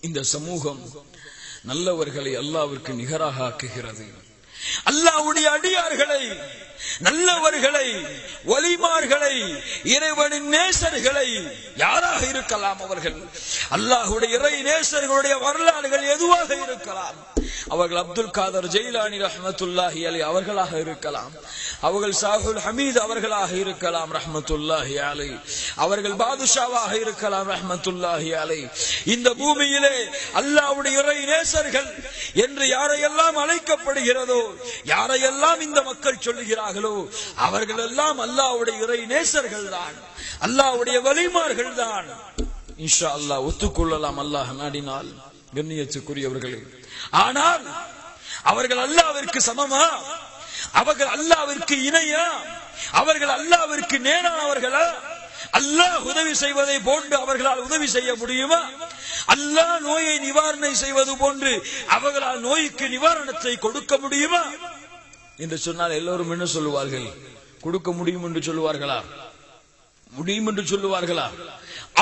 இந்த சமூகம் நல்லவர்களை அல்லாஹ்விற்கு நிகராக ஆக்குகிறது. அல்லாஹ்வுடைய அடியார்களை, நல்லவர்களை, வலிமார்களை, இறைவனின் நேசர்களை யாராக இருக்கலாம், அவர்கள் அல்லாஹ்வுடைய இறை நேசர்களுடைய வரலாறுகள் எதுவாக இருக்கலாம். அவர்கள் அப்துல் காதர் ஜெயிலானி ரஹ்மத்துல்லாஹி அலைஹி அவர்களாக இருக்கலாம், அவர்கள் சாஹுல் ஹமீத் அவர்களாக இருக்கலாம் ரஹ்மத்துல்லாஹி அலைஹி, அவர்கள் பாதுஷாவாக இருக்கலாம் ரஹ்மத்துல்லாஹி அலைஹி. இந்த பூமியிலே அல்லாஹ்வுடைய இறை நேசர்கள் என்று யாரையெல்லாம் அழைக்கப்படுகிறதோ, யாரையெல்லாம் இந்த மக்கள் சொல்லுகிறார்களோ, அவர்கள் எல்லாம் அல்லாஹ்வுடைய இறை நேசர்கள் தான், அல்லாஹ்வுடைய வலிமார்கள் தான். இன்ஷா அல்லாஹ் ஒத்துக்கொள்ளலாம் அல்லாஹ் நாடினால் கண்ணியத்துக்குரியவர்களே. ஆனால் அவர்கள் அல்லாஹ்விற்கு சமமா? அவர்கள் அல்லாஹ்விற்கு இணையா? அவர்கள் அல்லாஹ்விற்கு நேரானவர்களா? அல்லாஹ் உதவி செய்வதை போன்று அவர்களால் உதவி செய்ய முடியுமா? அல்லாஹ் நோயை நிவாரணம் செய்வது போன்று அவர்களால் நோய்க்கு நிவாரணத்தை கொடுக்க முடியுமா என்று சொன்னால் எல்லோரும் என்ன சொல்லுவார்கள்? கொடுக்க முடியும் என்று சொல்லுவார்களா? முடியும் என்று சொல்லுவார்களா?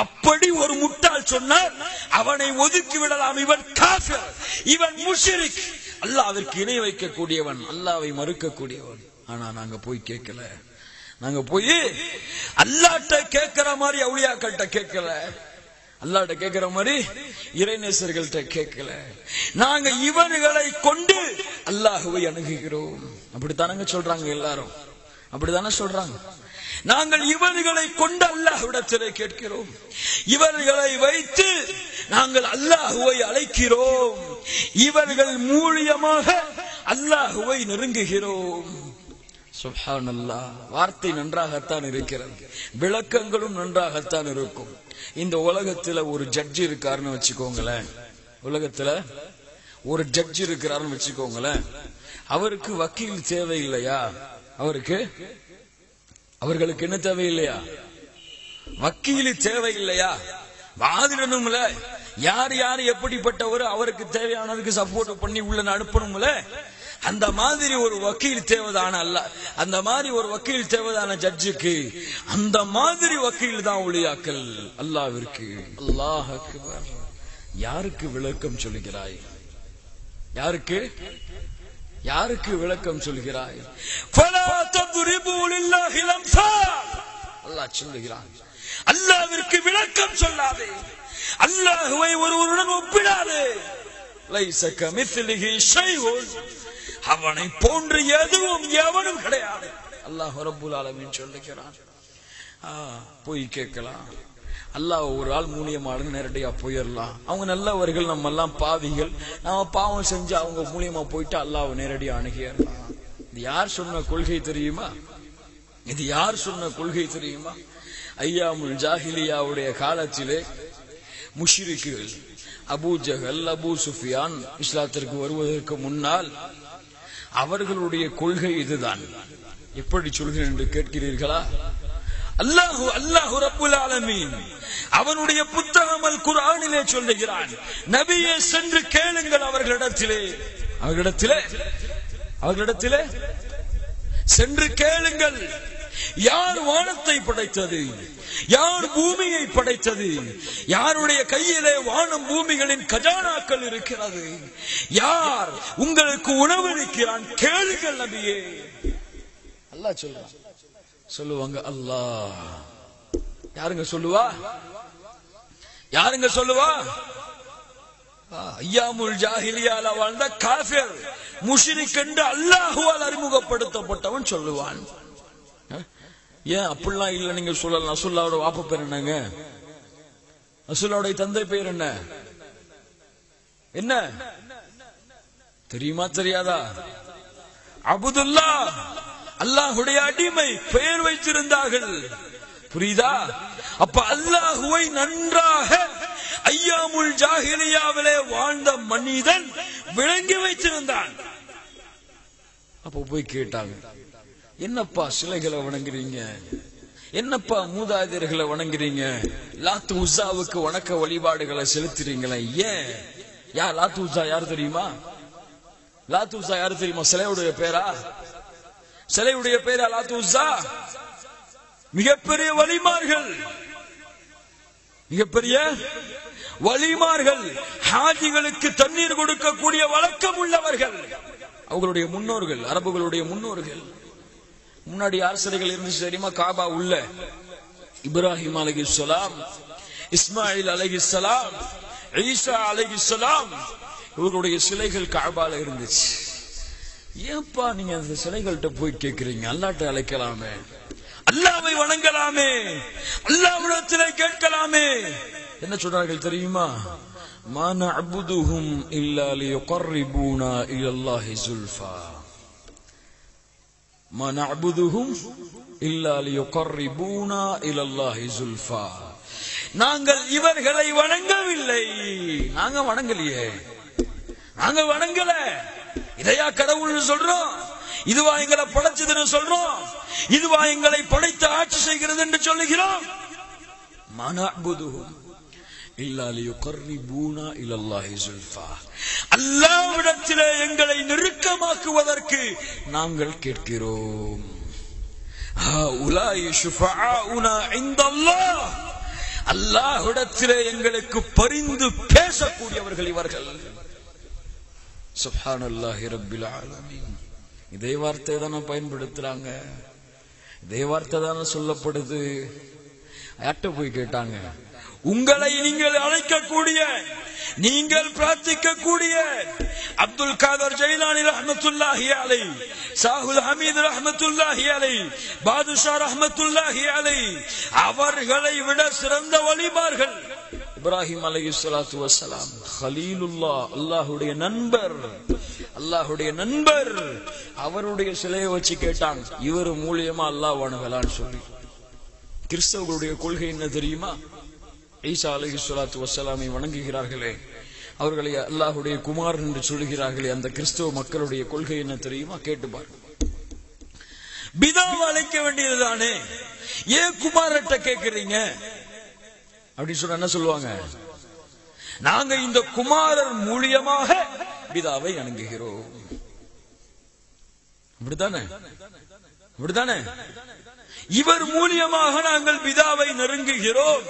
அப்படி ஒரு முட்டாள் சொன்னால் அவனை ஒதுக்கி விடலாம். இவன் காஃபிர், இவன் முஷ்ரிக், அல்லாஹ்விற்கு இணை வைக்கக்கூடியவன், அல்லாஹ்வை மறுக்கக்கூடியவன். ஆனா நாங்க போய் கேட்கல. நாங்க போய் அல்லாஹ்ட்ட கேட்கிற மாதிரி அவுலியாக்கள்கிட்ட கேட்கல, அல்லாஹ்ட்ட கேட்கிற மாதிரி இறைநேசர்கள்ட்ட கேட்கல. நாங்க இவர்களை கொண்டு அல்லாஹ்வை அணுகுகிறோம். அப்படித்தானங்க சொல்றாங்க எல்லாரும், அப்படித்தானே சொல்றாங்க. நாங்கள் இவர்களை கொண்டு அல்லாஹ்விடத்திலே கேட்கிறோம், இவர்களை வைத்து நாங்கள் அல்லாஹ்வை அழைக்கிறோம், இவர்கள் மூலியமாக அல்லாஹ்வை நெருங்குகிறோம். சுப்ஹானல்லாஹ். வார்த்தை நன்றாகத்தான் இருக்கிறது, விளக்கங்களும் நன்றாகத்தான் இருக்கும். இந்த உலகத்துல ஒரு ஜட்ஜ் இருக்காருன்னு வச்சுக்கோங்களேன், உலகத்துல ஒரு ஜட்ஜ் இருக்கிறாருன்னு வச்சுக்கோங்களேன். அவருக்கு வக்கீல் தேவையில்லையா? அவர்களுக்கு என்ன தேவையில்லையா? வக்கீல் தேவையில்லையா? வாதிடணும்ல, யார் யார் எப்படிப்பட்டவர் அவருக்கு தேவையானதுக்கு சப்போர்ட் பண்ணி உள்ள அனுப்பணும்ல. அந்த மாதிரி ஒரு வக்கீல் தேவைதான அல்ல, அந்த மாதிரி ஒரு வக்கீல் தேவைதான ஜட்ஜுக்கு, அந்த மாதிரி வக்கீல் தான் உலியாக்கள் அல்லாஹ்விற்கு. அல்லாஹ் அக்பர். யாருக்கு விளக்கம் சொல்கிறாய்? யாருக்கு யாருக்கு விளக்கம் சொல்கிறாய்? அல்லாஹ் சொல்லுகிறான், அல்லாஹ்விற்கு விளக்கம் சொல்லாதே, அல்லாஹ்வை ஒருவருடன் ஒப்பிடாதே. லைஸ கமித்லிஹி ஷைஉன், அவனை போன்று எதுவும் எவனும் கிடையாது. அல்லாஹ் ரப்புல் ஆலமீன் சொல்லுகிறான். போய் கேட்கலாம், அல்லாஹ் ஒரு ஆள் மூலியமாக நேரடியா போயிடலாம். அவங்க நல்லவர்கள், நம்ம எல்லாம் பாவிகள், நாம பாவம் செஞ்சு அவங்க மூலியமா போயிட்டு அல்லாஹ் நேரடியா அணுகிடலாம். இது யார் சொன்ன கொள்கை தெரியுமா? இது யார் சொன்ன கொள்கை தெரியுமா? ஐயாமுல் ஜாஹிலியாவுடைய காலத்திலே முஷ்ரிக்குகள் அபூ ஜஹல், அபூ சுஃபியான் இஸ்லாத்திற்கு வருவதற்கு முன்னால் அவர்களுடைய கொள்கை இதுதான். எப்படி சொல்கிறேன் என்று கேட்கிறீர்களா? அல்லாஹு ரப்புல் ஆலமீன் அவனுடைய புத்தகம் அல் குர்ஆனிலே சொல்லுகிறான், நபியே சென்று கேளுங்கள் அவர்களிடத்திலே சென்று கேளுங்கள், யார் வானத்தை படைத்தது, யார் பூமியை படைத்தது, யாருடைய கையிலே வானம் பூமிகளின் கஜானாக்கள் இருக்கிறது, யார் உங்களுக்கு உணவளிக்கிறான், கேளுங்கள் நபியே. அல்லாஹ் சொல்றான். சொல்லுவாங்க அல்லாஹ். யாருங்க சொல்லுவா? யாருங்க சொல்லுவா? ஐயாமுல் ஜாஹிலியால வாழ்ந்த காஃபிர், முஷ்ரிக் என்று அல்லாஹ்வால் அறிமுகப்படுத்தப்பட்டவன் சொல்லுவான். ஏன் அப்படிலாம் இல்ல நீங்க சொல்லலாம்? ரசூலுல்லாஹ்வோட வாப்பா பேர் என்னங்க? ரசூலுல்லாஹ்வுடைய தந்தை பேர் என்ன? என்ன தெரியுமா? தெரியாதா? அப்துல்லாஹ், அல்லாஹ்வுடைய அடிமை பெயர் வைத்திருந்தார்கள். புரியுதா? அப்ப அல்லாஹ்வை நன்றாக ஐயாமுல் ஜாஹிலியாவிலே வாழ்ந்த மனிதன் விளங்கி வைத்திருந்தான். அப்ப போய் கேட்டாங்க, என்னப்பா சிலைகளை வணங்குறீங்க, என்னப்பா மூதாதையர்களை வணங்குறீங்க, லாத்து உஸாவுக்கு வணக்க வழிபாடுகளை செலுத்துறீங்களே, ஏன்? யார் லாத்து உஸா? யாரு தெரியுமா? லாத்து உஸா யாரு தெரியுமா? சிலையுடைய பேரா? சிலையுடைய பேரா லாத்து உஸா? மிகப்பெரிய வலிமார்கள், மிகப்பெரிய வலிமார்கள், ஹாஜிகளுக்கு தண்ணீர் கொடுக்கக்கூடிய வழக்கம் உள்ளவர்கள். அவங்களுடைய முன்னோர்கள், அரபுகளுடைய முன்னோர்கள். முன்னாடி அரசர்கள் இருந்துச்சு தெரியுமா? காபா உள்ள இப்ராஹிம் அலைஹிஸ்ஸலாம், இஸ்மாயில் அலைஹிஸ்ஸலாம், ஈசா அலைஹிஸ்ஸலாம், இவர்களுடைய சிலைகள் காபால இருந்துச்சு. ஏப்பா நீங்க அந்த சிலைகள்கிட்ட போய் கேட்கிறீங்க? அல்லாஹ்ட்ட அழைக்கலாமே, அல்லாஹ்வை வணங்கலாமே, அல்லாஹ்விடத்திலே கேட்கலாமே. என்ன சொல்றார்கள் தெரியுமா? மா நஅபுதுஹும் இல்லா லியுகர்ரிபூனா இலல்லாஹி ஸுல்ஃபா. மா நஅபுதுஹும் இல்லா லியுகர்ரிபூனா இலல்லாஹி ஸுல்ஃபா. நாங்கள் இவர்களை வணங்கவில்லை. நாங்க வணங்கலையே, நாங்க வணங்கல. இதையா கடவுள்னு சொல்றோம்? இதுவா எங்களை படைச்சதுன்னு சொல்றோம்? இதுவா எங்களை படைத்து ஆட்சி செய்கிறது என்று சொல்லுகிறோம்? மா நஅபுதுஹும் இல்லா லியுகர்ரிபூனா இலல்லாஹி ஸுல்ஃபா. அல்லாஹ்விடத்திலே எங்களை நெருக்கமாக்குவதற்கு நாங்கள் கேட்கிறோம். ஹாஉலாஇ ஷுஃபஆஉனா இன்தல்லாஹ். அல்லாஹ்விடத்திலே எங்களுக்கு பரிந்து பேசக்கூடியவர்கள் இவர்கள். சுப்ஹானல்லாஹி ரப்பில் ஆலமீன். இதே வார்த்தை தானே பயன்படுத்துறாங்க, இதே வார்த்தை தானே சொல்லப்படுது. யார்கிட்ட போய் கேட்டாங்க? உங்களை நீங்கள் அழைக்கக்கூடிய, நீங்கள் பிரார்த்திக்கக்கூடிய அப்துல் காதர் ஜைலானி ரஹ்மத்துல்லாஹி அலைஹி, சாஹுல் ஹமீத் ரஹ்மத்துல்லாஹி அலைஹி, பாதுஷா ரஹ்மத்துல்லாஹி அலைஹி, அவர்களை விட சிறந்த வலிமார்கள் இப்ராஹிம் அலைஹிஸ்ஸலாத்து வஸ்ஸலாம், கலீலுல்லாஹ், அல்லாஹ்வுடைய நண்பர், அல்லாஹ்வுடைய நண்பர். அவருடைய சிலையை வச்சு கேட்டாங்க, இவர் மூலியமா அல்லாஹ் வணங்கலான்னு சொல்லி. கிறிஸ்தவர்களுடைய கொள்கை என்ன தெரியுமா? ஈசா அலைஹிஸ்ஸலாத்து வஸ்ஸலாமை வணங்குகிறார்களே, அவர்களை அல்லாஹ்வுடைய குமார் என்று சொல்லுகிறார்களே, அந்த கிறிஸ்தவ மக்களுடைய கொள்கை என்ன தெரியுமா? கேட்டு பாருங்க. பிதாவை அழைக்க வேண்டியதுதானே, ஏன் குமாரட்ட கேட்கிறீங்க அப்படின்னு சொன்ன என்ன சொல்லுவாங்க? நாங்க இந்த குமாரர் மூலியமாக பிதாவை வணங்குகிறோம். அப்படித்தானே? அப்படித்தானே? இவர் மூலியமாக நாங்கள் பிதாவை நெருங்குகிறோம்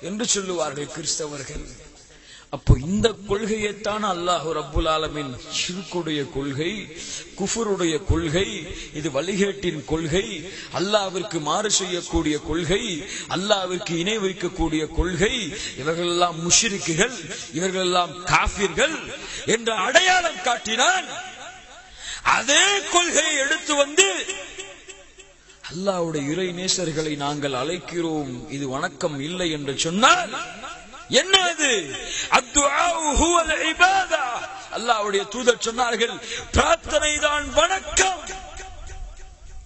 என்று சொல்லுவார்கள் கிறிஸ்தவர்கள். அப்போ இந்த கொள்கையைத்தான் அல்லாஹ் ரப்புல் ஆலமீன் ஷிர்க்குடைய கொள்கை, குஃபருடைய கொள்கை, இது வழிகேட்டின் கொள்கை, அல்லாஹ்விற்கு மாறு செய்யக்கூடிய கொள்கை, அல்லாஹ்விற்கு இணை வைக்கக்கூடிய கொள்கை, இவர்கள் எல்லாம் முஷ்ரிக்குகள், இவர்கள் எல்லாம் காஃபிர்கள் என்ற அடையாளம் காட்டினான். அதே கொள்கையை எடுத்து வந்து அல்லாஹ்வுடைய இறை நேசர்களை நாங்கள் அழைக்கிறோம், இது வணக்கம் இல்லை என்று சொன்னால் என்ன அது? அத்துஆஉ ஹுவல் இபாதா. அல்லாஹ்வுடைய தூதர் சொன்னார்கள், பிரார்த்தனை தான் வணக்கம்,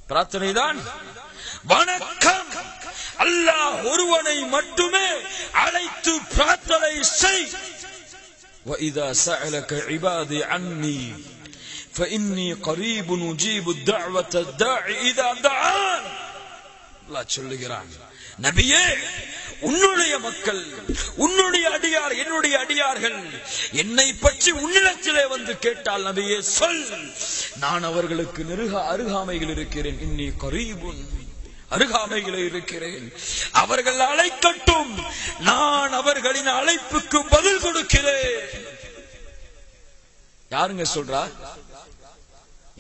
பிரார்த்தனை தான் வணக்கம். அல்லாஹ் ஒருவனை மட்டுமே அழைத்து பிரார்த்தனை செய். وَإِذَا سَأَلَكَ عِبَادِي عَنِّي فَإِنِّي قَرِيبٌ أُجِيبُ الدَّعْوَةَ الدَّاعِ إِذَا دَعَانِ. அல்லாஹ் சொல்லுகிறான், நபியே, உன்னுடைய மக்கள், உன்னுடைய அடியார், என்னுடைய அடியார்கள் என்னை பற்றி உன்னிடத்திலே வந்து கேட்டால் நபியே சொல், நான் அவர்களுக்கு அருகாமையில் இருக்கிறேன். இன்னி கரீபுன், அருகாமையில் இருக்கிறேன். அவர்கள் அழைக்கட்டும், நான் அவர்களின் அழைப்புக்கு பதில் கொடுக்கிறேன். யாருங்க சொல்றா?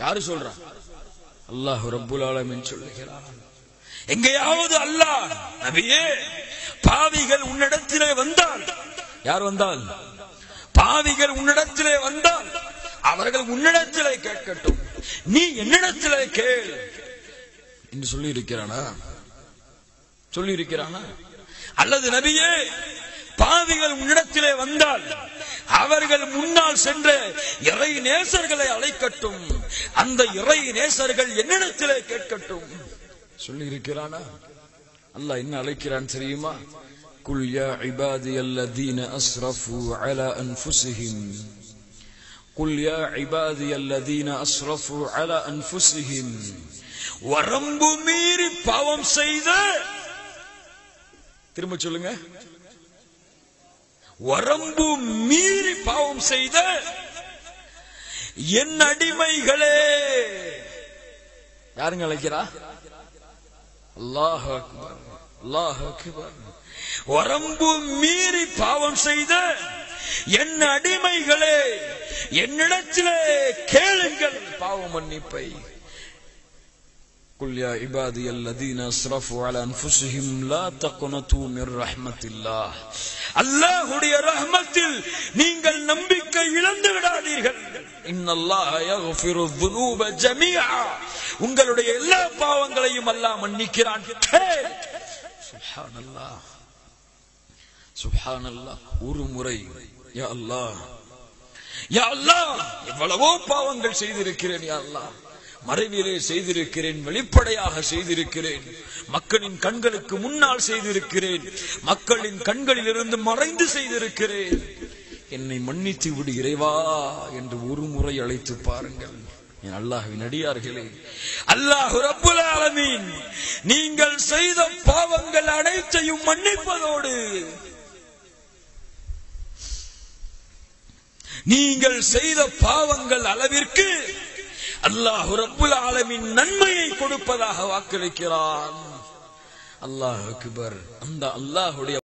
யாரு சொல்றா? அல்லாஹ் ரப்புல் ஆலமீன் சொல்லுகிறான். எங்கேயாவது அல்லாஹ், நபியே, பாவிகள் உன்னிடத்திலே வந்தால், யார் வந்தால்? பாவிகள் உன்னிடத்திலே வந்தால் அவர்கள் உன்னிடத்திலே கேட்கட்டும், நீ என்னிடத்திலே கேள் என்று சொல்லி இருக்கிறானா? சொல்லி இருக்கிறானா? அல்லது நபியே, பாவிகள் உன்னிடத்திலே வந்தால் அவர்கள் முன்னால் சென்ற இறை நேசர்களை அழைக்கட்டும், அந்த இறை நேசர்கள் என்னிடத்திலே கேட்கட்டும் சொல்லி இருக்கிறானா? அல்லாஹ் என்ன அழைக்கிறான் தெரியுமா? குல் யா இபாதியல்லதீன அஸ்ரஃபு அலா அன்ஃபுஸிஹிம், குல் யா இபாதியல்லதீன அஸ்ரஃபு அலா அன்ஃபுஸிஹிம், வரம்பு மீறி பாவம் செய்த, திரும்ப சொல்லுங்க, வரம்பு மீறி பாவம் செய்த என் அடிமைகளே. யாருங்க அழைக்கிறா? அல்லாஹ் அக்பர். அல்லாஹ் அக்பர். வரம்பு மீறி பாவம் செய்த என் அடிமைகளே, என்னிடத்திலே கேளுங்கள் பாவ மன்னிப்பை. قل يا عبادي الذين اسرفوا على انفسهم لا تقنطوا من رحمة الله. அல்லாஹ்வுடைய ரஹ்மத்தில் நீங்கள் நம்பிக்கை இழந்து விடாதீர்கள். இன்னல்லாஹ யக்ஃபிரு الذنوب ஜமீஆ. உங்களுடைய எல்லா பாவங்களையும் அல்லாஹ் மன்னிக்கிறான். சுப்ஹானல்லாஹ் சுப்ஹானல்லாஹ். ஒரு முறை யா அல்லாஹ் யா அல்லாஹ், எவ்வளவோ பாவங்கள் செய்திருக்கிறேன் யா அல்லாஹ், மறைவிலே செய்திருக்கிறேன், வெளிப்படையாக செய்திருக்கிறேன், மக்களின் கண்களுக்கு முன்னால் செய்திருக்கிறேன், மக்களின் கண்களில் இருந்து மறைந்து செய்திருக்கிறேன், என்னை மன்னித்து விடு இறைவா என்று ஒரு முறை அழைத்து பாருங்கள். என் அல்லாஹ்வின் அடியார்களே, அல்லாஹ் ரப்புல் ஆலமீன் நீங்கள் செய்த பாவங்கள் அனைத்தையும் மன்னிப்பதோடு நீங்கள் செய்த பாவங்கள் அளவிற்கு அல்லாஹ் ரப்புல் ஆலமீன் நன்மையை கொடுப்பதாக வாக்களிக்கிறான். அல்லாஹ் அக்பர். அந்த அல்லாஹ்வுடைய